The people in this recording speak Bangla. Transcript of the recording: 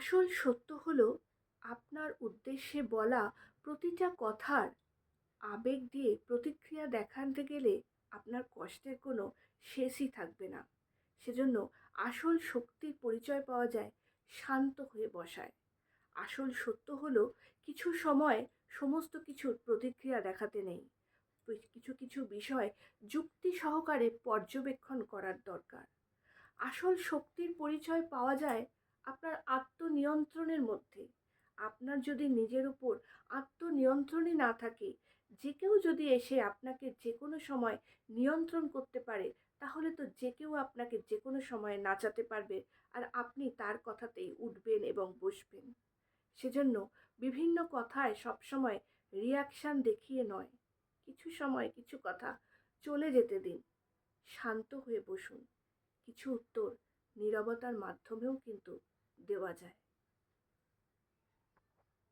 আসল সত্য হলো আপনার উদ্দেশ্যে বলা প্রতিটা কথার আবেগ দিয়ে প্রতিক্রিয়া দেখাতে গেলে আপনার কষ্টের কোনো শেষই থাকবে না। সেজন্য আসল শক্তির পরিচয় পাওয়া যায় শান্ত হয়ে বসায়। আসল সত্য হলো কিছু সময় সমস্ত কিছুর প্রতিক্রিয়া দেখাতে নেই। কিছু কিছু বিষয় যুক্তি সহকারে পর্যবেক্ষণ করার দরকার। আসল শক্তির পরিচয় পাওয়া যায় আপনার আত্মনিয়ন্ত্রণের মধ্যে। আপনার যদি নিজের উপর আত্মনিয়ন্ত্রণই না থাকে, যে কেউ যদি এসে আপনাকে যে কোনো সময় নিয়ন্ত্রণ করতে পারে, তাহলে তো যে কেউ আপনাকে যে কোনো সময় নাচাতে পারবে, আর আপনি তার কথাতেই উঠবেন এবং বসবেন। সেজন্য বিভিন্ন কথায় সবসময় রিয়াকশান দেখিয়ে নয়, কিছু সময় কিছু কথা চলে যেতে দিন, শান্ত হয়ে বসুন। কিছু উত্তর নীরবতার মাধ্যমেও কিন্তু দেওয়া যায়।